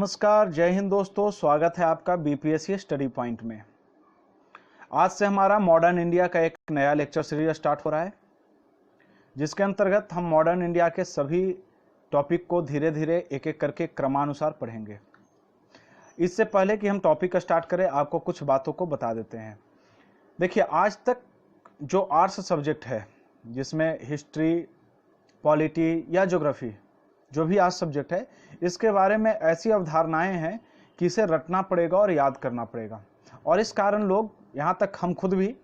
नमस्कार, जय हिंद दोस्तों। स्वागत है आपका बीपीएससी स्टडी पॉइंट में। आज से हमारा मॉडर्न इंडिया का एक नया लेक्चर सीरीज स्टार्ट हो रहा है, जिसके अंतर्गत हम मॉडर्न इंडिया के सभी टॉपिक को धीरे धीरे एक एक करके क्रमानुसार पढ़ेंगे। इससे पहले कि हम टॉपिक स्टार्ट करें, आपको कुछ बातों को बता देते हैं। देखिए, आज तक जो आर्ट्स सब्जेक्ट है, जिसमें हिस्ट्री, पॉलिटी या ज्योग्राफी, जो भी आज सब्जेक्ट है, इसके बारे में ऐसी अवधारणाएं हैं कि इसे रटना पड़ेगा और याद करना पड़ेगा। और इस कारण लोग, यहाँ तक हम खुद भी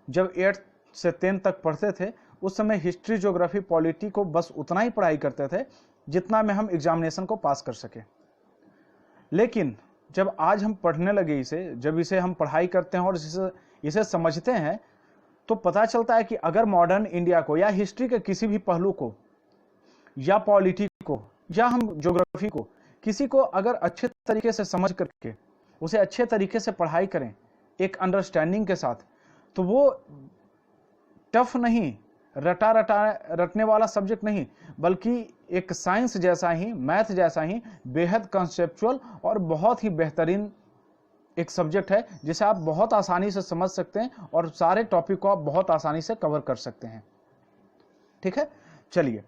जब 8 से 10 तक पढ़ते थे, उस समय हिस्ट्री, ज्योग्राफी, पॉलिटी को बस उतना ही पढ़ाई करते थे जितना में हम एग्जामिनेशन को पास कर सके। लेकिन जब आज हम पढ़ने लगे इसे, जब इसे हम पढ़ाई करते हैं और इसे समझते हैं, तो पता चलता है कि अगर मॉडर्न इंडिया को या हिस्ट्री के किसी भी पहलू को या पॉलिटी को या हम ज्योग्राफी को, किसी को अगर अच्छे तरीके से समझ करके उसे अच्छे तरीके से पढ़ाई करें एक अंडरस्टैंडिंग के साथ, तो वो टफ नहीं, रटने वाला सब्जेक्ट नहीं, बल्कि एक साइंस जैसा ही, मैथ जैसा ही बेहद कंसेप्चुअल और बहुत ही बेहतरीन एक सब्जेक्ट है, जिसे आप बहुत आसानी से समझ सकते हैं और सारे टॉपिक को आप बहुत आसानी से कवर कर सकते हैं। ठीक है, चलिए।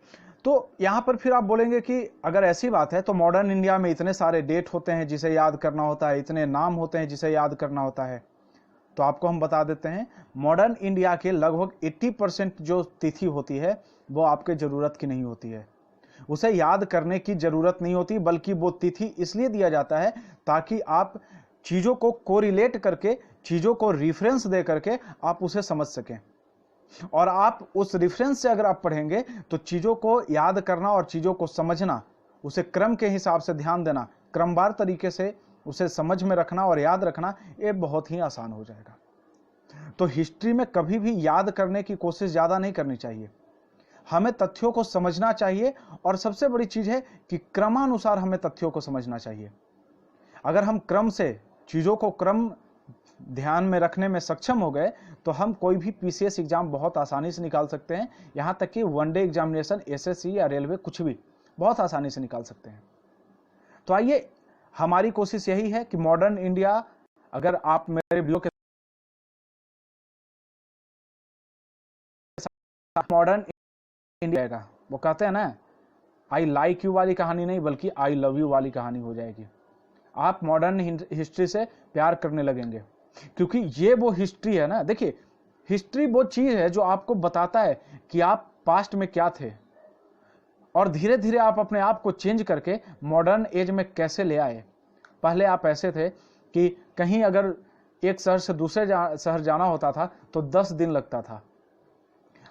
तो यहां पर फिर आप बोलेंगे कि अगर ऐसी बात है तो मॉडर्न इंडिया में इतने सारे डेट होते हैं जिसे याद करना होता है, इतने नाम होते हैं जिसे याद करना होता है। तो आपको हम बता देते हैं, मॉडर्न इंडिया के लगभग 80% जो तिथि होती है वो आपके जरूरत की नहीं होती है, उसे याद करने की जरूरत नहीं होती, बल्कि वो तिथि इसलिए दिया जाता है ताकि आप चीजों को कोरिलेट करके, चीजों को रिफरेंस दे करके आप उसे समझ सकें। और आप उस रेफरेंस से अगर आप पढ़ेंगे तो चीजों को याद करना और चीजों को समझना, उसे क्रम के हिसाब से ध्यान देना, क्रमवार तरीके से उसे समझ में रखना और याद रखना, ये बहुत ही आसान हो जाएगा। तो हिस्ट्री में कभी भी याद करने की कोशिश ज्यादा नहीं करनी चाहिए, हमें तथ्यों को समझना चाहिए। और सबसे बड़ी चीज है कि क्रमानुसार हमें तथ्यों को समझना चाहिए। अगर हम क्रम से चीजों को क्रम ध्यान में रखने में सक्षम हो गए तो हम कोई भी पीसीएस एग्जाम बहुत आसानी से निकाल सकते हैं। यहां तक कि वनडे एग्जामिनेशन, एसएससी या रेलवे, कुछ भी बहुत आसानी से निकाल सकते हैं। तो आइए, हमारी कोशिश यही है कि मॉडर्न इंडिया, अगर आप मेरे वीडियो के साथ मॉडर्न इंडिया का, वो कहते हैं ना, आई लाइक यू वाली कहानी नहीं, बल्कि आई लव यू वाली कहानी हो जाएगी। आप मॉडर्न हिस्ट्री से प्यार करने लगेंगे, क्योंकि ये वो हिस्ट्री है ना। देखिए, हिस्ट्री वो चीज है जो आपको बताता है कि आप पास्ट में क्या थे और धीरे धीरे आप अपने आप को चेंज करके मॉडर्न एज में कैसे ले आए। पहले आप ऐसे थे कि कहीं अगर एक शहर से दूसरे शहर जाना होता था तो 10 दिन लगता था।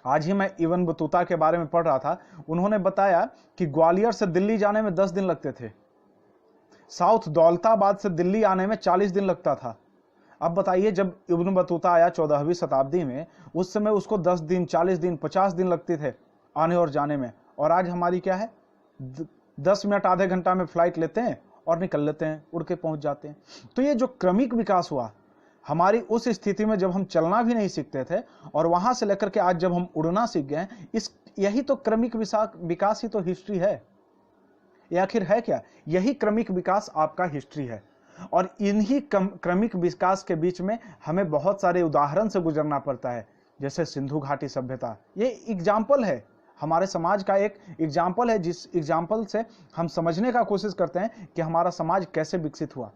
आज ही मैं इब्न बतूता के बारे में पढ़ रहा था, उन्होंने बताया कि ग्वालियर से दिल्ली जाने में 10 दिन लगते थे, साउथ दौलताबाद से दिल्ली आने में 40 दिन लगता था। अब बताइए, जब इब्न बतूता आया 14वीं शताब्दी में, उस समय उसको 10 दिन, 40 दिन, 50 दिन लगते थे आने और जाने में। और आज हमारी क्या है, 10 मिनट, आधे घंटा में फ्लाइट लेते हैं और निकल लेते हैं, उड़ के पहुंच जाते हैं। तो ये जो क्रमिक विकास हुआ हमारी उस स्थिति में जब हम चलना भी नहीं सीखते थे, और वहां से लेकर के आज जब हम उड़ना सीख गए, यही तो क्रमिक विकास ही तो हिस्ट्री है। ये आखिर है क्या? यही क्रमिक विकास आपका हिस्ट्री है। और इन्हीं क्रमिक विकास के बीच में हमें बहुत सारे उदाहरण से गुजरना पड़ता है, जैसे सिंधु घाटी सभ्यता। ये एग्जाम्पल है, हमारे समाज का एक एग्जाम्पल है, जिस एग्जाम्पल से हम समझने का कोशिश करते हैं कि हमारा समाज कैसे विकसित हुआ।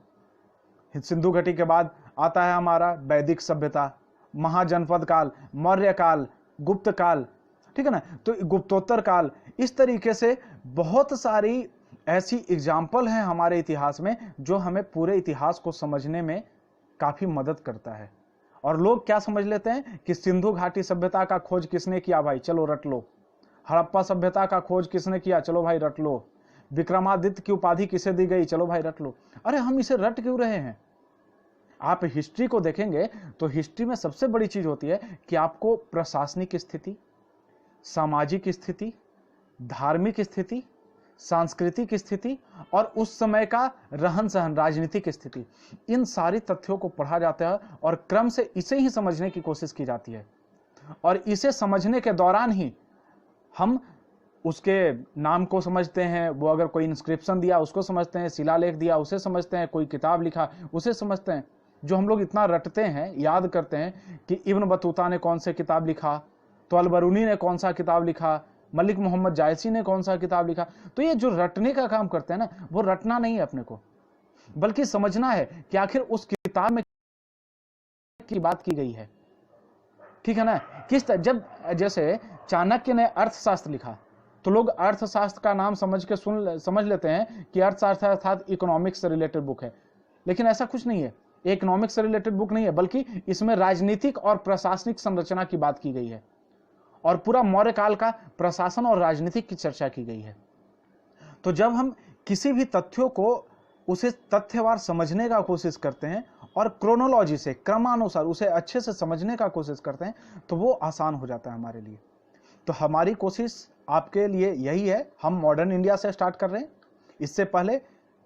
सिंधु घाटी के बाद आता है हमारा वैदिक सभ्यता, महाजनपद काल, मौर्य काल, गुप्त काल, ठीक है ना, तो गुप्तोत्तर काल। इस तरीके से बहुत सारी ऐसी एग्जाम्पल हैं हमारे इतिहास में जो हमें पूरे इतिहास को समझने में काफी मदद करता है। और लोग क्या समझ लेते हैं कि सिंधु घाटी सभ्यता का खोज किसने किया, भाई चलो रट लो। हड़प्पा सभ्यता का खोज किसने किया, चलो भाई रट लो। विक्रमादित्य की उपाधि किसे दी गई, चलो भाई रट लो। अरे हम इसे रट क्यों रहे हैं? आप हिस्ट्री को देखेंगे तो हिस्ट्री में सबसे बड़ी चीज होती है कि आपको प्रशासनिक स्थिति, सामाजिक स्थिति, धार्मिक स्थिति, सांस्कृतिक स्थिति और उस समय का रहन सहन, राजनीतिक स्थिति, इन सारी तथ्यों को पढ़ा जाता है और क्रम से इसे ही समझने की कोशिश की जाती है। और इसे समझने के दौरान ही हम उसके नाम को समझते हैं, वो अगर कोई इंस्क्रिप्शन दिया उसको समझते हैं, शिलालेख दिया उसे समझते हैं, कोई किताब लिखा उसे समझते हैं। जो हम लोग इतना रटते हैं, याद करते हैं कि इब्न बतूता ने कौन सा किताब लिखा, तो अल-बरूनी ने कौन सा किताब लिखा, मलिक मोहम्मद जायसी ने कौन सा किताब लिखा, तो ये जो रटने का काम करते हैं ना, वो रटना नहीं है अपने को, बल्कि समझना है कि आखिर उस किताब में की बात की गई है। ठीक है ना? जब जैसे चाणक्य ने अर्थशास्त्र लिखा तो लोग अर्थशास्त्र का नाम समझ लेते हैं कि अर्थशास्त्र अर्थात इकोनॉमिक्स से रिलेटेड बुक है, लेकिन ऐसा कुछ नहीं है। इकोनॉमिक्स से रिलेटेड बुक नहीं है, बल्कि इसमें राजनीतिक और प्रशासनिक संरचना की बात की गई है और पूरा मौर्य काल का प्रशासन और राजनीतिक की चर्चा की गई है। तो जब हम किसी भी तथ्यों को उसे तथ्यवार समझने का कोशिश करते हैं और क्रोनोलॉजी से, क्रमानुसार उसे अच्छे से समझने का कोशिश करते हैं, तो वो आसान हो जाता है हमारे लिए। तो हमारी कोशिश आपके लिए यही है। हम मॉडर्न इंडिया से स्टार्ट कर रहे हैं। इससे पहले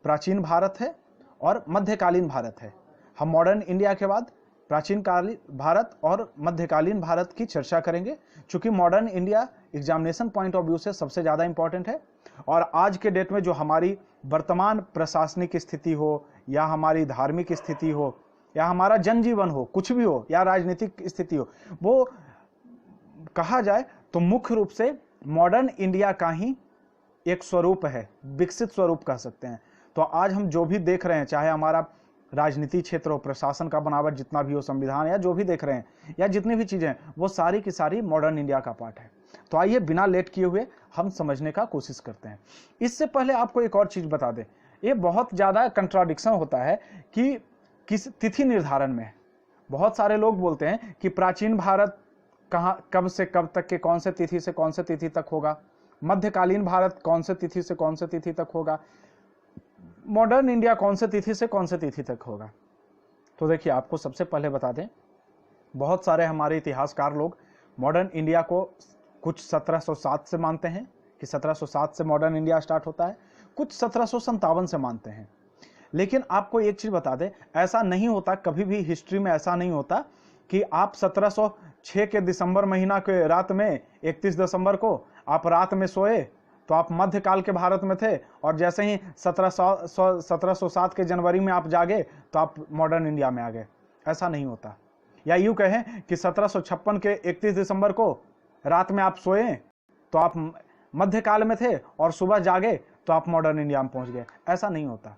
प्राचीन भारत है और मध्यकालीन भारत है। हम मॉडर्न इंडिया के बाद प्राचीन कालीन भारत और मध्यकालीन भारत की चर्चा करेंगे, क्योंकि modern India examination point of view से सबसे ज़्यादा इंपॉर्टेंट है। और आज के डेट में जो हमारी वर्तमान प्रशासनिक स्थिति हो, या हमारी धार्मिक स्थिति हो, या हमारा जनजीवन हो, कुछ भी हो, या राजनीतिक स्थिति हो, वो कहा जाए तो मुख्य रूप से मॉडर्न इंडिया का ही एक स्वरूप है, विकसित स्वरूप कह सकते हैं। तो आज हम जो भी देख रहे हैं, चाहे हमारा राजनीति क्षेत्र हो, प्रशासन का बनावट जितना भी हो, संविधान या जो भी देख रहे हैं, या जितनी भी चीजें हैं, वो सारी की सारी मॉडर्न इंडिया का पार्ट है। तो आइए बिना लेट किए हुए हम समझने का कोशिश करते हैं। इससे पहले आपको एक और चीज बता दें, ये बहुत ज्यादा कंट्राडिक्शन होता है कि किस तिथि निर्धारण में। बहुत सारे लोग बोलते हैं कि प्राचीन भारत कहाँ, कब से कब तक के, कौन से तिथि से कौन से तिथि तक होगा, मध्यकालीन भारत कौन से तिथि से कौन से तिथि तक होगा, मॉडर्न इंडिया कौन से तिथि से कौन से तिथि तक होगा। तो देखिए, आपको सबसे पहले बता दें, बहुत सारे हमारे इतिहासकार लोग मॉडर्न इंडिया को कुछ 1707 से मानते हैं कि 1707 से मॉडर्न इंडिया स्टार्ट होता है, कुछ 1757 से मानते हैं। लेकिन आपको एक चीज बता दें, ऐसा नहीं होता, कभी भी हिस्ट्री में ऐसा नहीं होता कि आप 1706 के दिसंबर महीना के रात में 31 दिसंबर को आप रात में सोए तो आप मध्यकाल के भारत में थे, और जैसे ही 1707 के जनवरी में आप जागे तो आप मॉडर्न इंडिया में आ गए। ऐसा नहीं होता। या यूं कहें कि 1756 के 31 दिसंबर को रात में आप सोए तो आप मध्यकाल में थे, और सुबह जागे तो आप मॉडर्न इंडिया में पहुंच गए। ऐसा नहीं होता,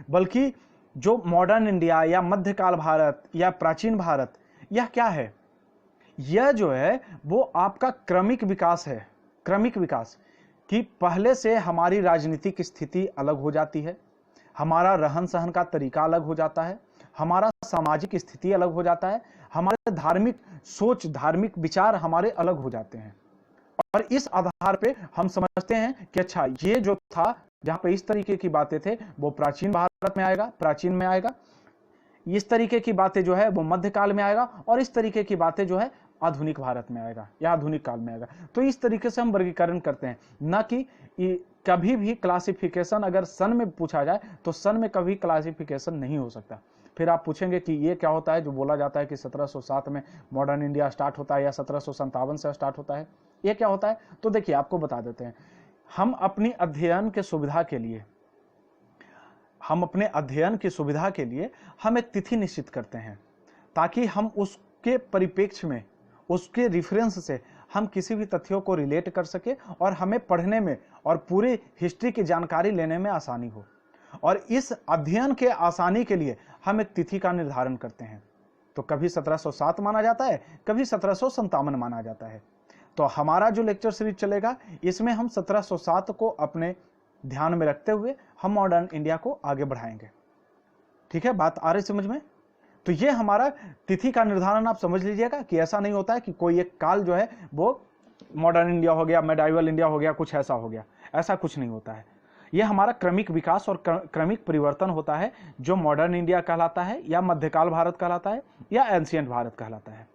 बल्कि जो मॉडर्न इंडिया या मध्यकाल भारत या प्राचीन भारत, यह क्या है? यह जो है वो आपका क्रमिक विकास है। क्रमिक विकास कि पहले से हमारी राजनीतिक स्थिति अलग हो जाती है, हमारा रहन सहन का तरीका अलग हो जाता है, हमारा सामाजिक स्थिति अलग हो जाता है, हमारे धार्मिक सोच, धार्मिक विचार हमारे अलग हो जाते हैं, और इस आधार पे हम समझते हैं कि अच्छा, ये जो था, जहां पे इस तरीके की बातें थे, वो प्राचीन भारत में आएगा, प्राचीन में आएगा, इस तरीके की बातें जो है वो मध्यकाल में आएगा, और इस तरीके की बातें जो है आधुनिक भारत में आएगा या आधुनिक काल में आएगा। तो इस तरीके से हम वर्गीकरण करते हैं, न कि कभी भी क्लासिफिकेशन अगर सन में पूछा जाए तो सन में कभी क्लासिफिकेशन नहीं हो सकता। फिर आप पूछेंगे कि ये क्या होता है जो बोला जाता है कि 1707 में मॉडर्न इंडिया स्टार्ट होता है या 1757 से स्टार्ट होता है, ये क्या होता है? तो देखिए, आपको बता देते हैं। हम अपनी अध्ययन के सुविधा के लिए, हम एक तिथि निश्चित करते हैं, ताकि हम उसके परिप्रेक्ष्य में, उसके रेफरेंस से हम किसी भी तथ्यों को रिलेट कर सके और हमें पढ़ने में और पूरी हिस्ट्री की जानकारी लेने में आसानी हो। और इस अध्ययन के आसानी के लिए हम एक तिथि का निर्धारण करते हैं। तो कभी 1707 माना जाता है, कभी 1757 माना जाता है। तो हमारा जो लेक्चर सीरीज चलेगा, इसमें हम 1707 को अपने ध्यान में रखते हुए हम मॉडर्न इंडिया को आगे बढ़ाएंगे। ठीक है, बात आ रही समझ में? तो ये हमारा तिथि का निर्धारण आप समझ लीजिएगा कि ऐसा नहीं होता है कि कोई एक काल जो है वो मॉडर्न इंडिया हो गया, मेडाइवल इंडिया हो गया, कुछ ऐसा हो गया। ऐसा कुछ नहीं होता है। यह हमारा क्रमिक विकास और क्रमिक परिवर्तन होता है, जो मॉडर्न इंडिया कहलाता है, या मध्यकाल भारत कहलाता है, या एंशिएंट भारत कहलाता है।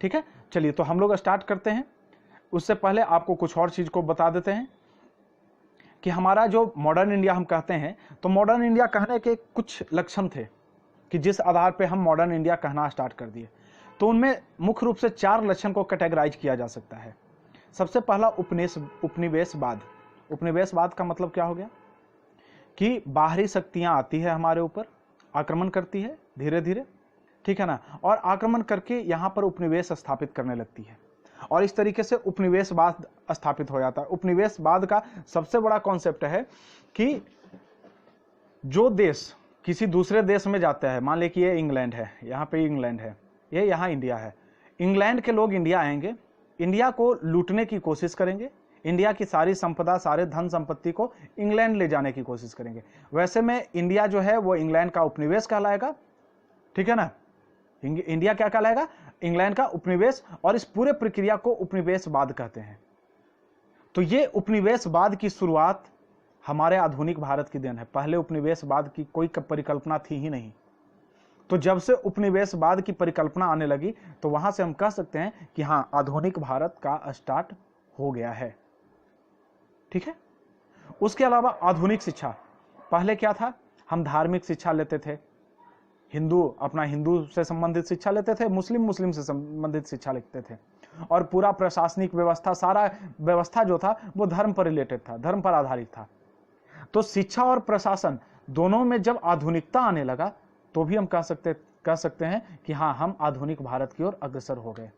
ठीक है, चलिए तो हम लोग स्टार्ट करते हैं। उससे पहले आपको कुछ और चीज को बता देते हैं कि हमारा जो मॉडर्न इंडिया हम कहते हैं, तो मॉडर्न इंडिया कहने के कुछ लक्षण थे कि जिस आधार पे हम मॉडर्न इंडिया कहना स्टार्ट कर दिए। तो उनमें मुख्य रूप से 4 लक्षण को कैटेगराइज किया जा सकता है। सबसे पहला उपनिवेशवाद। उपनिवेशवाद का मतलब क्या हो गया कि बाहरी शक्तियां आती है हमारे ऊपर, आक्रमण करती है धीरे धीरे, ठीक है ना, और आक्रमण करके यहां पर उपनिवेश स्थापित करने लगती है, और इस तरीके से उपनिवेशवाद स्थापित हो जाता है। उपनिवेशवाद का सबसे बड़ा कॉन्सेप्ट है कि जो देश किसी दूसरे देश में जाता है, मान ले कि ये इंग्लैंड है, यहाँ पे इंग्लैंड है, ये यहाँ इंडिया है, इंग्लैंड के लोग इंडिया आएंगे, इंडिया को लूटने की कोशिश करेंगे, इंडिया की सारी संपदा, सारे धन संपत्ति को इंग्लैंड ले जाने की कोशिश करेंगे। वैसे में इंडिया जो है वो इंग्लैंड का उपनिवेश कहलाएगा, ठीक है ना, इंडिया क्या कहलाएगा, इंग्लैंड का उपनिवेश, और इस पूरे प्रक्रिया को उपनिवेशवाद कहते हैं। तो ये उपनिवेशवाद की शुरुआत हमारे आधुनिक भारत की देन है। पहले उपनिवेशवाद की कोई परिकल्पना थी ही नहीं। तो जब से उपनिवेशवाद की परिकल्पना आने लगी तो वहां से हम कह सकते हैं कि हाँ, आधुनिक भारत का स्टार्ट हो गया है, ठीक है। उसके अलावा आधुनिक शिक्षा, पहले क्या था, हम धार्मिक शिक्षा लेते थे, हिंदू से संबंधित शिक्षा लेते थे, मुस्लिम से संबंधित शिक्षा लेते थे, और पूरा प्रशासनिक व्यवस्था, सारा व्यवस्था जो था वो धर्म पर रिलेटेड था, धर्म पर आधारित था। तो शिक्षा और प्रशासन दोनों में जब आधुनिकता आने लगा तो भी हम कह सकते हैं कि हाँ, हम आधुनिक भारत की ओर अग्रसर हो गए।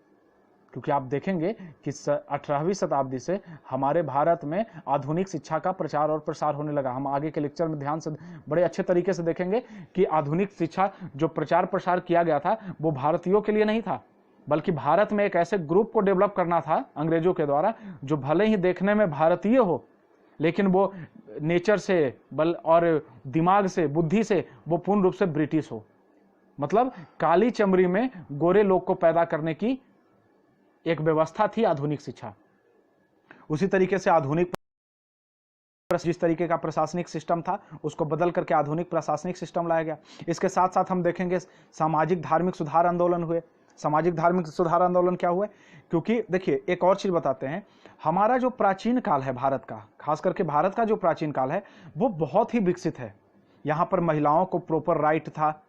क्योंकि आप देखेंगे कि 18वीं शताब्दी से हमारे भारत में आधुनिक शिक्षा का प्रचार और प्रसार होने लगा। हम आगे के लेक्चर में ध्यान से बड़े अच्छे तरीके से देखेंगे कि आधुनिक शिक्षा जो प्रचार प्रसार किया गया था वो भारतीयों के लिए नहीं था, बल्कि भारत में एक ऐसे ग्रुप को डेवलप करना था अंग्रेजों के द्वारा जो भले ही देखने में भारतीय हो, लेकिन वो नेचर से और दिमाग से, बुद्धि से वो पूर्ण रूप से ब्रिटिश हो। मतलब काली चमड़ी में गोरे लोग को पैदा करने की एक व्यवस्था थी आधुनिक शिक्षा। उसी तरीके से आधुनिक जिस तरीके का प्रशासनिक सिस्टम था उसको बदल करके आधुनिक प्रशासनिक सिस्टम लाया गया। इसके साथ साथ हम देखेंगे सामाजिक धार्मिक सुधार आंदोलन हुए। सामाजिक धार्मिक सुधार आंदोलन क्या हुए, क्योंकि देखिए एक और चीज बताते हैं, हमारा जो प्राचीन काल है भारत का, खास करके भारत का जो प्राचीन काल है वो बहुत ही विकसित है। यहाँ पर महिलाओं को प्रॉपर राइट था,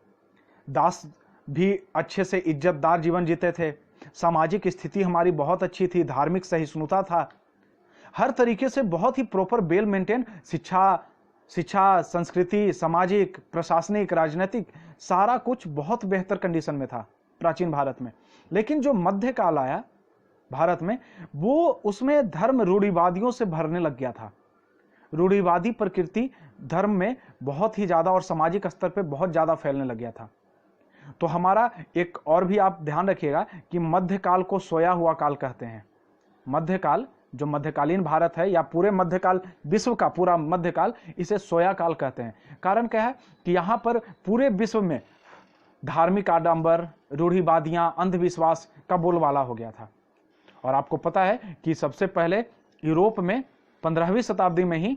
दास भी अच्छे से इज्जतदार जीवन जीते थे, सामाजिक स्थिति हमारी बहुत अच्छी थी, धार्मिक सहिष्णुता था, हर तरीके से बहुत ही प्रॉपर वेल मेंटेन शिक्षा, संस्कृति, सामाजिक, प्रशासनिक, राजनीतिक, सारा कुछ बहुत बेहतर कंडीशन में था प्राचीन भारत में। लेकिन जो मध्यकाल आया भारत में वो उसमें धर्म रूढ़िवादियों से भरने लग गया था। रूढ़िवादी प्रकृति धर्म में बहुत ही ज्यादा और सामाजिक स्तर पे बहुत ज्यादा फैलने लग गया था। तो हमारा एक और भी आप ध्यान रखिएगा कि मध्यकाल को सोया हुआ काल कहते हैं। मध्यकाल जो मध्यकालीन भारत है या पूरे मध्यकाल विश्व का पूरा मध्यकाल, इसे सोया काल कहते हैं। कारण क्या है कि यहाँ पर पूरे विश्व में धार्मिक आडंबर, रूढ़िवादियां, अंधविश्वास का बोलबाला हो गया था। और आपको पता है कि सबसे पहले यूरोप में 15वीं शताब्दी में ही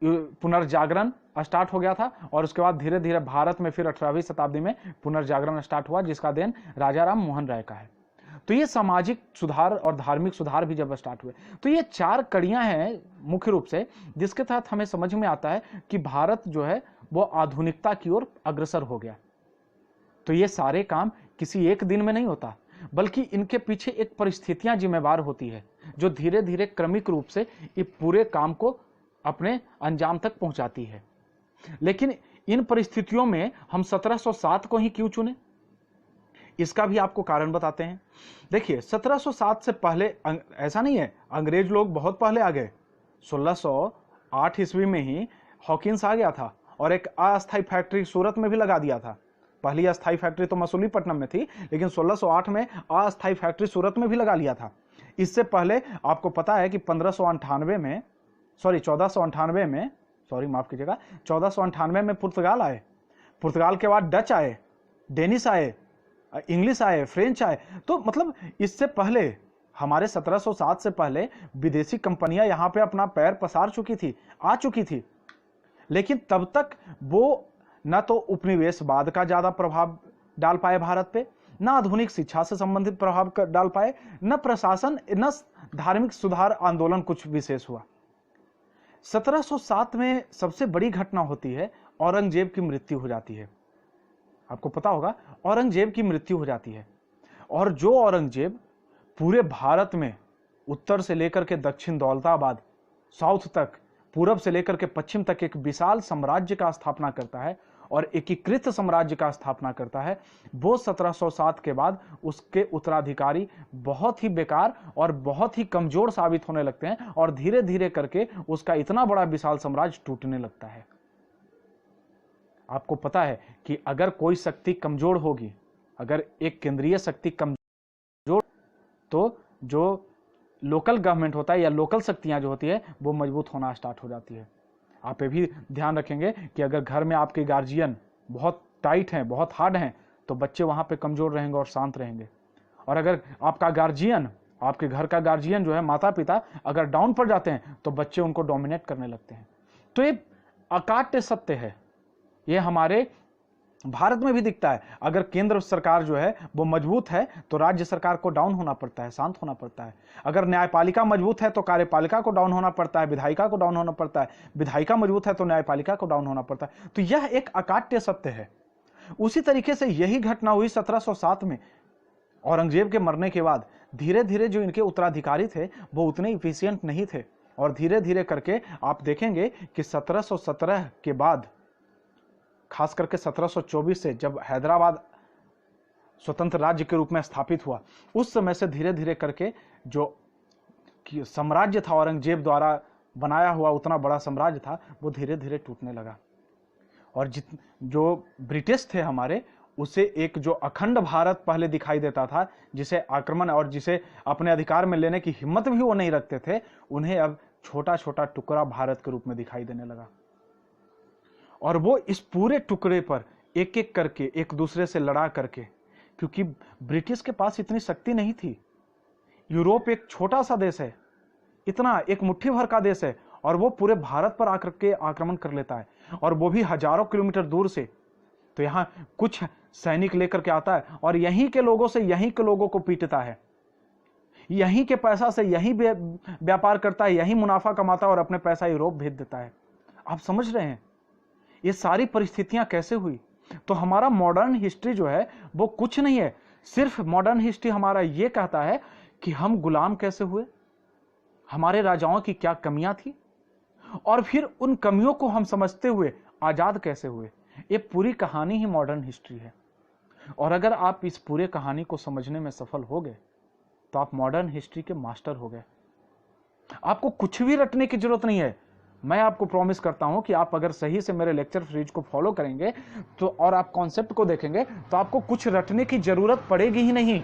पुनर्जागरण स्टार्ट हो गया था, और उसके बाद धीरे धीरे भारत में फिर 18वीं शताब्दी में पुनर्जागरण स्टार्ट हुआ, जिसका देन राजा राम मोहन राय का है। तो ये सामाजिक सुधार और धार्मिक सुधार भी जब स्टार्ट हुए, तो ये 4 कड़ियां हैं मुख्य रूप से, जिसके तहत हमें समझ में आता है कि भारत जो है वो आधुनिकता की ओर अग्रसर हो गया। तो ये सारे काम किसी एक दिन में नहीं होता, बल्कि इनके पीछे एक परिस्थितियां जिम्मेवार होती है जो धीरे धीरे क्रमिक रूप से ये पूरे काम को अपने अंजाम तक पहुंचाती है। लेकिन इन परिस्थितियों में हम 1707 को ही क्यों चुने, इसका भी आपको कारण बताते हैं। देखिए 1707 से पहले ऐसा नहीं है, अंग्रेज लोग बहुत पहले आ गए। 1608 ईस्वी में ही हॉकिंस आ गया था और एक अस्थायी फैक्ट्री सूरत में भी लगा दिया था। पहली अस्थायी फैक्ट्री तो मसूलीपट्टनम में थी, लेकिन 1608 में अस्थायी फैक्ट्री सूरत में भी लगा लिया था। इससे पहले आपको पता है कि 1498 में पुर्तगाल आए। पुर्तगाल के बाद डच आए, डेनिश आए, इंग्लिश आए, फ्रेंच आए। तो मतलब इससे पहले हमारे 1707 से पहले विदेशी कंपनियां यहां पे अपना पैर पसार चुकी थी, आ चुकी थी। लेकिन तब तक वो न तो उपनिवेशवाद का ज्यादा प्रभाव डाल पाए भारत पे, न आधुनिक शिक्षा से संबंधित प्रभाव डाल पाए, न प्रशासन, न धार्मिक सुधार आंदोलन कुछ विशेष हुआ। 1707 में सबसे बड़ी घटना होती है, औरंगजेब की मृत्यु हो जाती है। आपको पता होगा औरंगजेब की मृत्यु हो जाती है, और जो औरंगजेब पूरे भारत में उत्तर से लेकर के दक्षिण दौलताबाद, साउथ तक, पूरब से लेकर के पश्चिम तक एक विशाल साम्राज्य का स्थापना करता है और एकीकृत साम्राज्य का स्थापना करता है, वो 1707 के बाद उसके उत्तराधिकारी बहुत ही बेकार और बहुत ही कमजोर साबित होने लगते हैं और धीरे धीरे करके उसका इतना बड़ा विशाल साम्राज्य टूटने लगता है। आपको पता है कि अगर कोई शक्ति कमजोर होगी, अगर एक केंद्रीय शक्ति कमजोर, तो जो लोकल गवर्नमेंट होता है या लोकल शक्तियां जो होती है वो मजबूत होना स्टार्ट हो जाती है। आप ये भी ध्यान रखेंगे कि अगर घर में आपके गार्जियन बहुत टाइट हैं, बहुत हार्ड हैं, तो बच्चे वहां पे कमजोर रहेंगे और शांत रहेंगे। और अगर आपका गार्जियन, आपके घर का गार्जियन जो है, माता पिता, अगर डाउन पर जाते हैं तो बच्चे उनको डोमिनेट करने लगते हैं। तो ये अकाट्य सत्य है, ये हमारे भारत में भी दिखता है। अगर केंद्र सरकार जो है वो मजबूत है तो राज्य सरकार को डाउन होना पड़ता है, शांत होना पड़ता है। अगर न्यायपालिका मजबूत है तो कार्यपालिका को डाउन होना पड़ता है, विधायिका को डाउन होना पड़ता है, विधायिका मजबूत है तो न्यायपालिका को डाउन होना पड़ता है। तो यह एक अकाट्य सत्य है। उसी तरीके से यही घटना हुई 1707 में। औरंगजेब के मरने के बाद धीरे धीरे जो इनके उत्तराधिकारी थे वो उतने इफिशियंट नहीं थे और धीरे धीरे करके आप देखेंगे कि 1717 के बाद, खास करके 1724 से जब हैदराबाद स्वतंत्र राज्य के रूप में स्थापित हुआ, उस समय से धीरे धीरे करके जो साम्राज्य था औरंगजेब द्वारा बनाया हुआ, उतना बड़ा साम्राज्य था, वो धीरे धीरे टूटने लगा। और जो ब्रिटिश थे हमारे, उसे एक जो अखंड भारत पहले दिखाई देता था, जिसे आक्रमण और जिसे अपने अधिकार में लेने की हिम्मत भी वो नहीं रखते थे, उन्हें अब छोटा छोटा टुकड़ा भारत के रूप में दिखाई देने लगा। और वो इस पूरे टुकड़े पर एक एक करके एक दूसरे से लड़ा करके, क्योंकि ब्रिटिश के पास इतनी शक्ति नहीं थी। यूरोप एक छोटा सा देश है, इतना एक मुट्ठी भर का देश है, और वो पूरे भारत पर आकर के आक्रमण कर लेता है, और वो भी हजारों किलोमीटर दूर से। तो यहाँ कुछ सैनिक लेकर के आता है और यहीं के लोगों से यहीं के लोगों को पीटता है, यहीं के पैसा से यहीं व्यापार करता है, यहीं मुनाफा कमाता है और अपने पैसा यूरोप भेज देता है। आप समझ रहे हैं ये सारी परिस्थितियां कैसे हुई? तो हमारा मॉडर्न हिस्ट्री जो है वो कुछ नहीं है, सिर्फ मॉडर्न हिस्ट्री हमारा ये कहता है कि हम गुलाम कैसे हुए, हमारे राजाओं की क्या कमियां थी, और फिर उन कमियों को हम समझते हुए आजाद कैसे हुए। ये पूरी कहानी ही मॉडर्न हिस्ट्री है। और अगर आप इस पूरे कहानी को समझने में सफल हो गए तो आप मॉडर्न हिस्ट्री के मास्टर हो गए। आपको कुछ भी रटने की जरूरत नहीं है। मैं आपको प्रॉमिस करता हूं कि आप अगर सही से मेरे लेक्चर सीरीज को फॉलो करेंगे तो, और आप कॉन्सेप्ट को देखेंगे, तो आपको कुछ रटने की जरूरत पड़ेगी ही नहीं,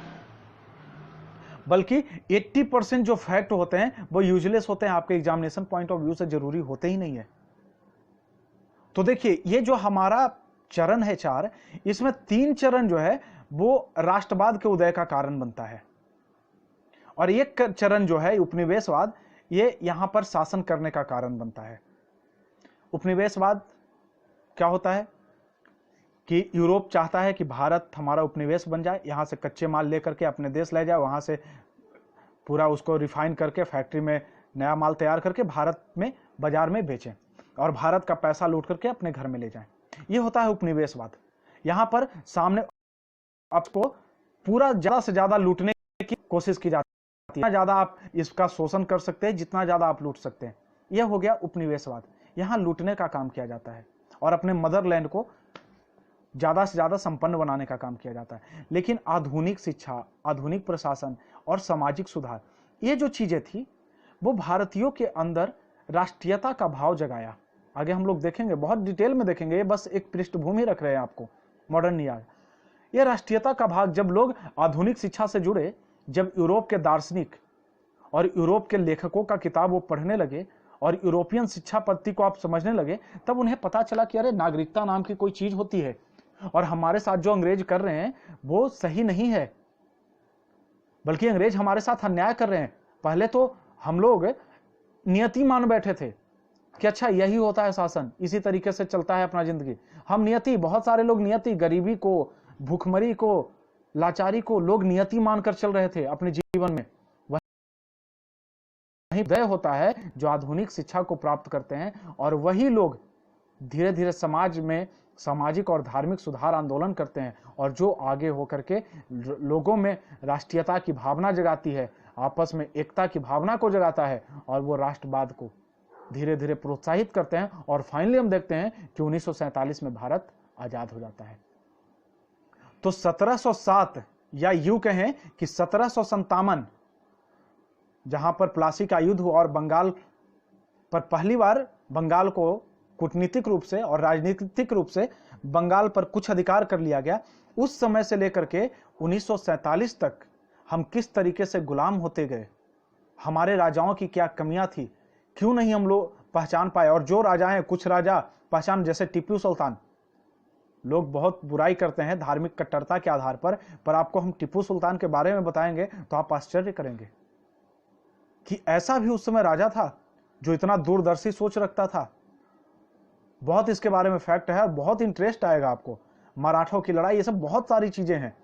बल्कि 80% जो फैक्ट होते हैं वो यूजलेस होते हैं, आपके एग्जामिनेशन पॉइंट ऑफ व्यू से जरूरी होते ही नहीं है। तो देखिए, ये जो हमारा चरण है 4, इसमें 3 चरण जो है वो राष्ट्रवाद के उदय का कारण बनता है, और एक चरण जो है उपनिवेशवाद, ये यहां पर शासन करने का कारण बनता है। उपनिवेशवाद क्या होता है कि यूरोप चाहता है कि भारत हमारा उपनिवेश बन जाए, यहां से कच्चे माल लेकर के अपने देश ले जाए, वहां से पूरा उसको रिफाइन करके फैक्ट्री में नया माल तैयार करके भारत में बाजार में बेचें और भारत का पैसा लूट करके अपने घर में ले जाएं। ये होता है उपनिवेशवाद। यहां पर सामने आपको पूरा ज्यादा से ज्यादा लूटने की कोशिश की जाती है, जितना ज्यादा आप इसका शोषण कर सकते हैं, जितना ज्यादा आप लूट सकते हैं। यह हो गया उपनिवेशवाद। यहां लूटने का काम किया जाता है और अपने मदरलैंड को ज्यादा से ज्यादा संपन्न बनाने का काम किया जाता है। लेकिन आधुनिक शिक्षा, आधुनिक प्रशासन और सामाजिक सुधार, ये जो चीजें थी वो भारतीयों के अंदर राष्ट्रीयता का भाव जगाया। आगे हम लोग देखेंगे, बहुत डिटेल में देखेंगे, ये बस एक पृष्ठभूमि रख रहे हैं आपको मॉडर्न ईरा। ये राष्ट्रीयता का भाग, जब लोग आधुनिक शिक्षा से जुड़े, जब यूरोप के दार्शनिक और यूरोप के लेखकों का किताब वो पढ़ने लगे और यूरोपियन शिक्षा पद्धति को आप समझने लगे, तब उन्हें पता चला कि अरे नागरिकता नाम की कोई चीज होती है और हमारे साथ जो अंग्रेज कर रहे हैं वो सही नहीं है, बल्कि अंग्रेज हमारे साथ अन्याय कर रहे हैं। पहले तो हम लोग नियति मान बैठे थे कि अच्छा यही होता है शासन, इसी तरीके से चलता है अपना जिंदगी। हम नियति, बहुत सारे लोग नियति, गरीबी को, भूखमरी को, लाचारी को लोग नियति मानकर चल रहे थे अपने जीवन में। वही उदय होता है जो आधुनिक शिक्षा को प्राप्त करते हैं, और वही लोग धीरे धीरे समाज में सामाजिक और धार्मिक सुधार आंदोलन करते हैं, और जो आगे होकर के लोगों में राष्ट्रीयता की भावना जगाती है, आपस में एकता की भावना को जगाता है और वो राष्ट्रवाद को धीरे धीरे प्रोत्साहित करते हैं और फाइनली हम देखते हैं कि 1947 में भारत आजाद हो जाता है। तो 1707 या यूं कहें कि 1757 जहां पर प्लासी का युद्ध हुआ और बंगाल पर पहली बार बंगाल को कूटनीतिक रूप से और राजनीतिक रूप से बंगाल पर कुछ अधिकार कर लिया गया, उस समय से लेकर के 1947 तक हम किस तरीके से गुलाम होते गए, हमारे राजाओं की क्या कमियां थी, क्यों नहीं हम लोग पहचान पाए। और जो राजा हैं, कुछ राजा पहचान, जैसे टीपू सुल्तान, लोग बहुत बुराई करते हैं धार्मिक कट्टरता के आधार पर आपको हम टीपू सुल्तान के बारे में बताएंगे तो आप आश्चर्य करेंगे कि ऐसा भी उस समय राजा था जो इतना दूरदर्शी सोच रखता था। बहुत इसके बारे में फैक्ट है और बहुत इंटरेस्ट आएगा आपको। मराठों की लड़ाई, ये सब बहुत सारी चीजें हैं,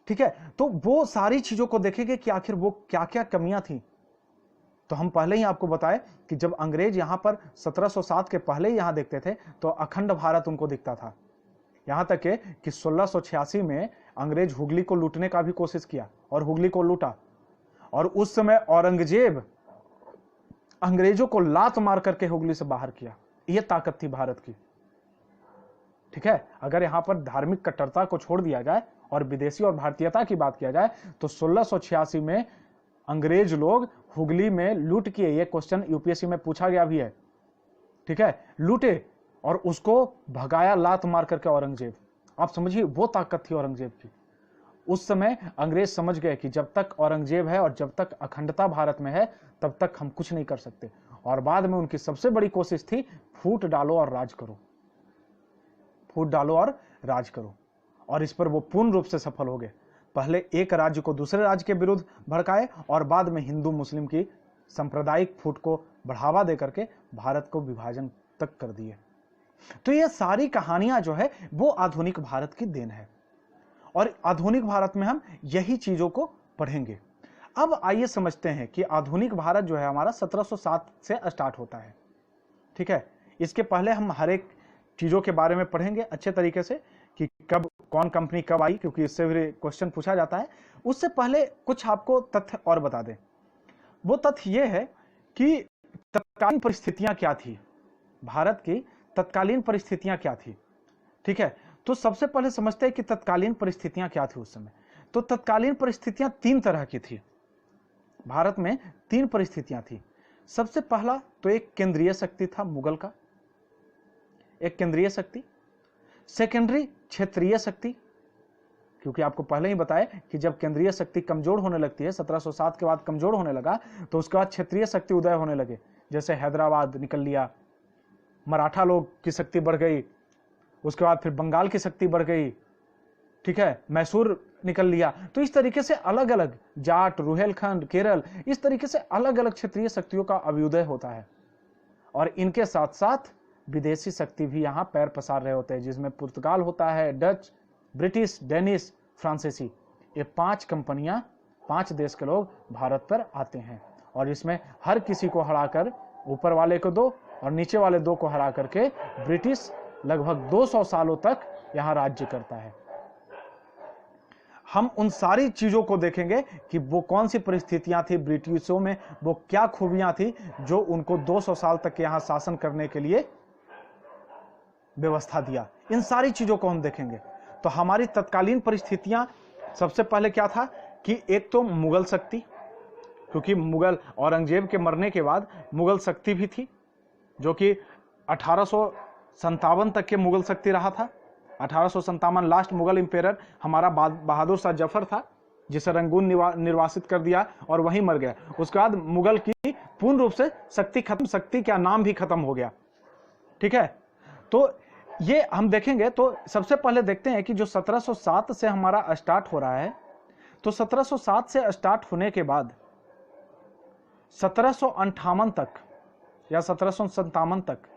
ठीक है। तो वो सारी चीजों को देखेंगे कि आखिर वो क्या क्या कमियां थी। तो हम पहले ही आपको बताए कि जब अंग्रेज यहां पर 1707 के पहले ही यहां देखते थे तो अखंड भारत उनको दिखता था। यहां तक कि 1686 में अंग्रेज हुगली को लूटने का भी कोशिश किया और हुगली को लूटा। और उस समय औरंगजेब अंग्रेजों को लात मार करके हुगली से बाहर किया। यह ताकत थी भारत की, ठीक है। अगर यहां पर धार्मिक कट्टरता को छोड़ दिया जाए और विदेशी और भारतीयता की बात किया जाए तो 1686 में अंग्रेज लोग हुगली में लूट किए। यह क्वेश्चन यूपीएससी में पूछा गया भी है, ठीक है। लूटे और उसको भगाया लात मार करके औरंगजेब। आप समझिए वो ताकत थी औरंगजेब की। उस समय अंग्रेज समझ गए कि जब तक औरंगजेब है और जब तक अखंडता भारत में है तब तक हम कुछ नहीं कर सकते। और बाद में उनकी सबसे बड़ी कोशिश थी फूट डालो और राज करो, फूट डालो और राज करो। और इस पर वो पूर्ण रूप से सफल हो गए। पहले एक राज्य को दूसरे राज्य के विरुद्ध भड़काए और बाद में हिंदू मुस्लिम की सांप्रदायिक फूट को बढ़ावा देकर के भारत को विभाजन तक कर दिए। तो ये सारी कहानियां जो है वो आधुनिक भारत की देन है और आधुनिक भारत में हम यही चीजों को पढ़ेंगे। अब आइए समझते हैं कि आधुनिक भारत जो है हमारा 1707 से स्टार्ट होता है, ठीक है। इसके पहले हम हर एक चीजों के बारे में पढ़ेंगे अच्छे तरीके से कि कब कौन कंपनी कब आई, क्योंकि इससे भी क्वेश्चन पूछा जाता है। उससे पहले कुछ आपको तथ्य और बता दें। वो तथ्य ये है कि तत्कालीन परिस्थितियां क्या थी, भारत की तत्कालीन परिस्थितियां क्या थी, ठीक है। तो सबसे पहले समझते हैं कि तत्कालीन परिस्थितियां क्या थी उस समय। तो तत्कालीन परिस्थितियां तीन तरह की थी। भारत में तीन परिस्थितियां थी। सबसे पहला तो एक केंद्रीय शक्ति था मुगल का, एक केंद्रीय शक्ति। सेकेंडरी क्षेत्रीय शक्ति, क्योंकि आपको पहले ही बताया कि जब केंद्रीय शक्ति कमजोर होने लगती है, 1707 के बाद कमजोर होने लगा, तो उसके बाद क्षेत्रीय शक्ति उदय होने लगे। जैसे हैदराबाद निकल लिया, मराठा लोग की शक्ति बढ़ गई, उसके बाद फिर बंगाल की शक्ति बढ़ गई, ठीक है, मैसूर निकल लिया। तो इस तरीके से अलग अलग जाट, रुहेलखंड, केरल, इस तरीके से अलग अलग क्षेत्रीय शक्तियों का अभ्युदय होता है। और इनके साथ साथ विदेशी शक्ति भी यहां पैर पसार रहे होते हैं, जिसमें पुर्तगाल होता है, डच, ब्रिटिश, डेनिश, फ्रांसीसी। ये पांच कंपनियां, पांच देश के लोग भारत पर आते हैं और इसमें हर किसी को हराकर, ऊपर वाले को दो और नीचे वाले दो को हरा करके ब्रिटिश लगभग 200 सालों तक यहां राज्य करता है। हम उन सारी चीजों को देखेंगे कि वो कौन सी परिस्थितियां थी ब्रिटिशों में, वो क्या खूबियां थी जो उनको 200 साल तक यहां शासन करने के लिए व्यवस्था दिया। इन सारी चीजों को हम देखेंगे। तो हमारी तत्कालीन परिस्थितियां सबसे पहले क्या था कि एक तो मुगल शक्ति, क्योंकि मुगल औरंगजेब के मरने के बाद मुगल शक्ति भी थी, जो कि 1857 तक के मुगल शक्ति रहा था। 1857 लास्ट मुगल इंपेरर हमारा बहादुर शाह जफर था, जिसे रंगून निर्वासित कर दिया और वहीं मर गया। उसके बाद मुगल की पूर्ण रूप से शक्ति खत्म, शक्ति का नाम भी खत्म हो गया, ठीक है। तो ये हम देखेंगे। तो सबसे पहले देखते हैं कि जो 1707 से हमारा स्टार्ट हो रहा है, तो 1707 से स्टार्ट होने के बाद 1758 तक या 1757 तक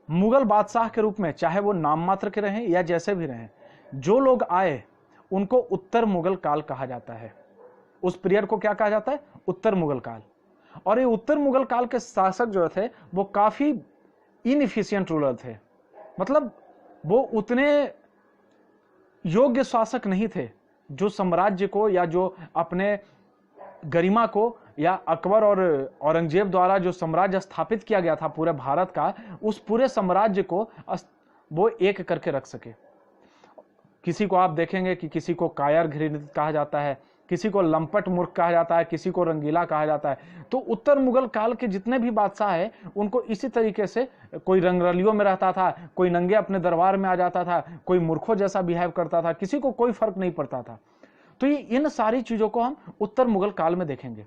मुगल बादशाह के रूप में, चाहे वो नाम मात्र के रहें या जैसे भी रहें, जो लोग आए उनको उत्तर मुगल काल कहा जाता है। उस पीरियड को क्या कहा जाता है? उत्तर मुगल काल। और ये उत्तर मुगल काल के शासक जो थे वो काफी इनएफिशिएंट रूलर थे, मतलब वो उतने योग्य शासक नहीं थे जो साम्राज्य को या जो अपने गरिमा को या अकबर और औरंगजेब द्वारा जो साम्राज्य स्थापित किया गया था पूरे भारत का, उस पूरे साम्राज्य को वो एक करके रख सके। किसी को आप देखेंगे कि किसी को कायर घृणित कहा जाता है, किसी को लंपट मूर्ख कहा जाता है, किसी को रंगीला कहा जाता है। तो उत्तर मुगल काल के जितने भी बादशाह हैं उनको इसी तरीके से, कोई रंगरलियों में रहता था, कोई नंगे अपने दरबार में आ जाता था, कोई मूर्खों जैसा बिहेव करता था, किसी को कोई फर्क नहीं पड़ता था। तो ये इन सारी चीजों को हम उत्तर मुगल काल में देखेंगे।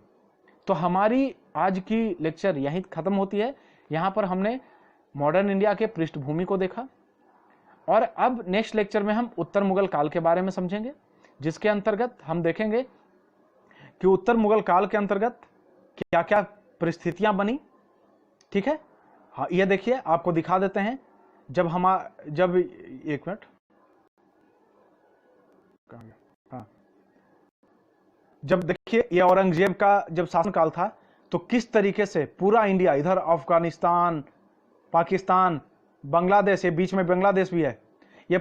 तो हमारी आज की लेक्चर यहीं खत्म होती है। यहां पर हमने मॉडर्न इंडिया के पृष्ठभूमि को देखा और अब नेक्स्ट लेक्चर में हम उत्तर मुगल काल के बारे में समझेंगे, जिसके अंतर्गत हम देखेंगे कि उत्तर मुगल काल के अंतर्गत क्या क्या परिस्थितियां बनी। ठीक है, हाँ ये देखिए आपको दिखा देते हैं। जब एक मिनट, हाँ, जब देखिए ये औरंगजेब का जब शासनकाल था तो किस तरीके से पूरा इंडिया, इधर अफगानिस्तान, पाकिस्तान, बांग्लादेश, ये बीच में बांग्लादेश भी है, ये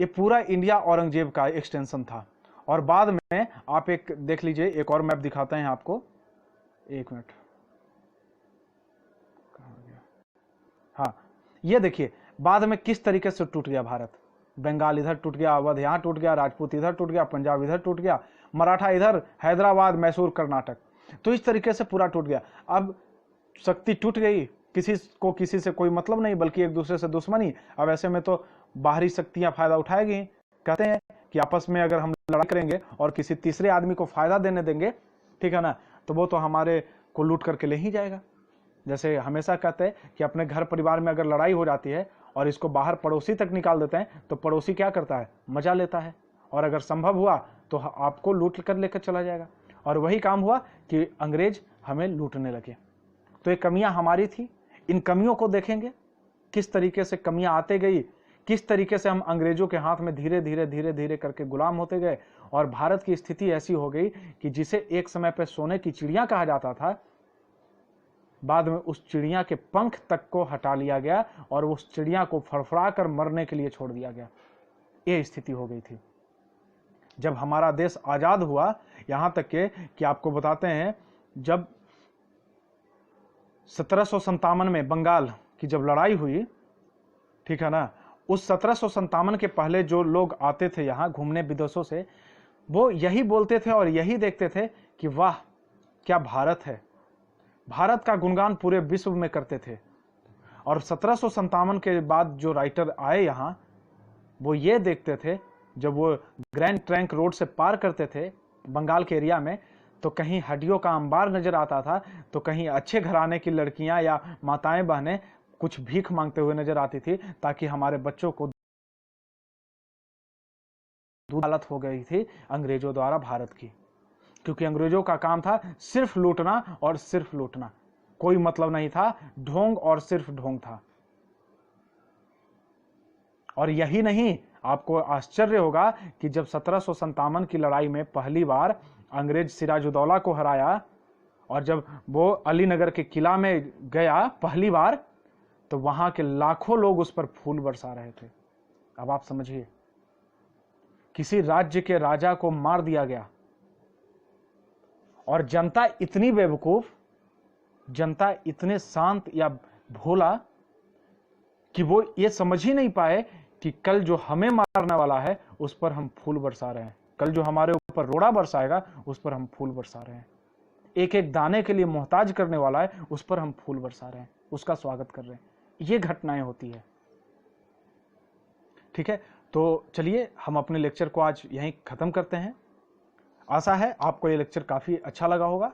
पूरा इंडिया औरंगजेब का एक्सटेंशन था। और बाद में आप एक देख लीजिए, एक और मैप दिखाते हैं आपको, एक मिनट, हाँ ये देखिए बाद में किस तरीके से टूट गया भारत। बंगाल इधर टूट गया, अवध यहां टूट गया, राजपूत इधर टूट गया, पंजाब इधर टूट गया, मराठा इधर, हैदराबाद, मैसूर, कर्नाटक। तो इस तरीके से पूरा टूट गया। अब शक्ति टूट गई, किसी को किसी से कोई मतलब नहीं, बल्कि एक दूसरे से दुश्मनी। अब ऐसे में तो बाहरी शक्तियां फायदा उठाएगी। कहते हैं कि आपस में अगर हम लड़ाई करेंगे और किसी तीसरे आदमी को फायदा देने देंगे, ठीक है ना, तो वो तो हमारे को लूट करके ले ही जाएगा। जैसे हमेशा कहते हैं कि अपने घर परिवार में अगर लड़ाई हो जाती है और इसको बाहर पड़ोसी तक निकाल देते हैं तो पड़ोसी क्या करता है, मजा लेता है, और अगर संभव हुआ तो आपको लूट कर लेकर चला जाएगा। और वही काम हुआ कि अंग्रेज हमें लूटने लगे। तो ये कमियां हमारी थी, इन कमियों को देखेंगे किस तरीके से कमियां आते गई, किस तरीके से हम अंग्रेजों के हाथ में धीरे धीरे धीरे धीरे करके गुलाम होते गए और भारत की स्थिति ऐसी हो गई कि जिसे एक समय पर सोने की चिड़िया कहा जाता था, बाद में उस चिड़िया के पंख तक को हटा लिया गया और उस चिड़िया को फड़फड़ा कर मरने के लिए छोड़ दिया गया। ये स्थिति हो गई थी जब हमारा देश आजाद हुआ। यहां तक के कि आपको बताते हैं, जब 1757 में बंगाल की जब लड़ाई हुई, ठीक है ना, उस 1757 के पहले जो लोग आते थे यहां घूमने विदेशों से, वो यही बोलते थे और यही देखते थे कि वाह क्या भारत है। भारत का गुणगान पूरे विश्व में करते थे। और 1757 के बाद जो राइटर आए यहां, वो ये देखते थे, जब वो ग्रैंड ट्रंक रोड से पार करते थे बंगाल के एरिया में, तो कहीं हड्डियों का अंबार नजर आता था, तो कहीं अच्छे घराने की लड़कियां या माताएं बहनें कुछ भीख मांगते हुए नजर आती थी, ताकि हमारे बच्चों को दूध हालत हो गई थी अंग्रेजों द्वारा भारत की। क्योंकि अंग्रेजों का काम था सिर्फ लूटना और सिर्फ लूटना, कोई मतलब नहीं था, ढोंग और सिर्फ ढोंग था। और यही नहीं, आपको आश्चर्य होगा कि जब 1757 की लड़ाई में पहली बार अंग्रेज सिराजुद्दौला को हराया और जब वो अलीनगर के किला में गया पहली बार, तो वहां के लाखों लोग उस पर फूल बरसा रहे थे। अब आप समझिए, किसी राज्य के राजा को मार दिया गया और जनता इतनी बेवकूफ, जनता इतने शांत या भोला कि वो ये समझ ही नहीं पाए कि कल जो हमें मारने वाला है उस पर हम फूल बरसा रहे हैं, कल जो हमारे ऊपर रोड़ा बरसाएगा उस पर हम फूल बरसा रहे हैं, एक एक दाने के लिए मोहताज करने वाला है उस पर हम फूल बरसा रहे हैं, उसका स्वागत कर रहे हैं। ये घटनाएं होती है। ठीक है, तो चलिए हम अपने लेक्चर को आज यहीं खत्म करते हैं। आशा है आपको ये लेक्चर काफी अच्छा लगा होगा।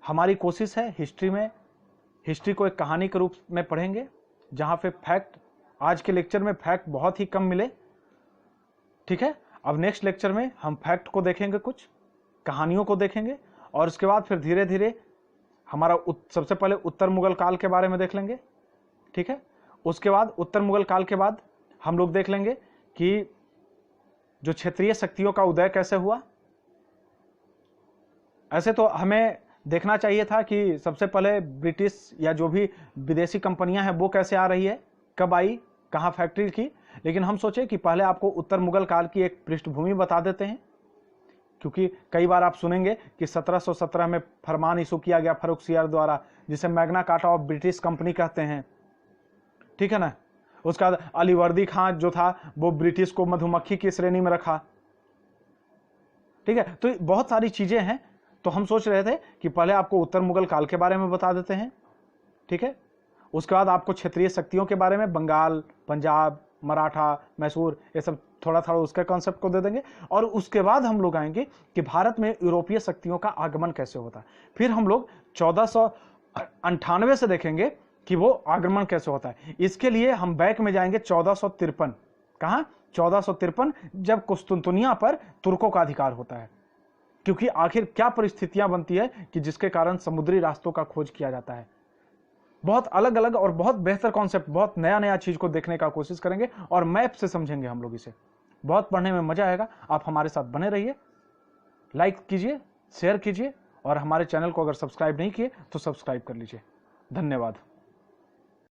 हमारी कोशिश है हिस्ट्री को एक कहानी के रूप में पढ़ेंगे, जहां पे फैक्ट, आज के लेक्चर में फैक्ट बहुत ही कम मिले। ठीक है, अब नेक्स्ट लेक्चर में हम फैक्ट को देखेंगे, कुछ कहानियों को देखेंगे, और उसके बाद फिर धीरे धीरे हमारा सबसे पहले उत्तर मुगल काल के बारे में देख लेंगे। ठीक है, उसके बाद उत्तर मुगल काल के बाद हम लोग देख लेंगे कि जो क्षेत्रीय शक्तियों का उदय कैसे हुआ। ऐसे तो हमें देखना चाहिए था कि सबसे पहले ब्रिटिश या जो भी विदेशी कंपनियां हैं वो कैसे आ रही है, कब आई, कहां फैक्ट्री की, लेकिन हम सोचे कि पहले आपको उत्तर मुगल काल की एक पृष्ठभूमि बता देते हैं क्योंकि कई बार आप सुनेंगे कि 1717 में फरमान इशू किया गया फर्रुखसियार द्वारा, जिसे Magna carta of British company कहते हैं, ठीक है ना। उसका बाद अलीवर्दी खान जो था वो ब्रिटिश को मधुमक्खी की श्रेणी में रखा, ठीक है। तो बहुत सारी चीजें हैं। तो हम सोच रहे थे कि पहले आपको उत्तर मुगल काल के बारे में बता देते हैं, ठीक है। उसके बाद आपको क्षेत्रीय शक्तियों के बारे में, बंगाल, पंजाब, मराठा, मैसूर, ये सब थोड़ा थोड़ा उसके कॉन्सेप्ट को दे देंगे। और उसके बाद हम लोग आएंगे कि भारत में यूरोपीय शक्तियों का आगमन कैसे होता है। फिर हम लोग 1498 से देखेंगे कि वो आगमन कैसे होता है। इसके लिए हम बैक में जाएंगे 1453। कहां? 1453, जब कुस्तुनतुनिया पर तुर्कों का अधिकार होता है। क्योंकि आखिर क्या परिस्थितियां बनती है कि जिसके कारण समुद्री रास्तों का खोज किया जाता है। बहुत अलग अलग और बहुत बेहतर कॉन्सेप्ट, बहुत नया नया चीज को देखने का कोशिश करेंगे और मैप से समझेंगे हम लोग इसे। बहुत पढ़ने में मजा आएगा। आप हमारे साथ बने रहिए, लाइक कीजिए, शेयर कीजिए और हमारे चैनल को अगर सब्सक्राइब नहीं किए तो सब्सक्राइब कर लीजिए। धन्यवाद।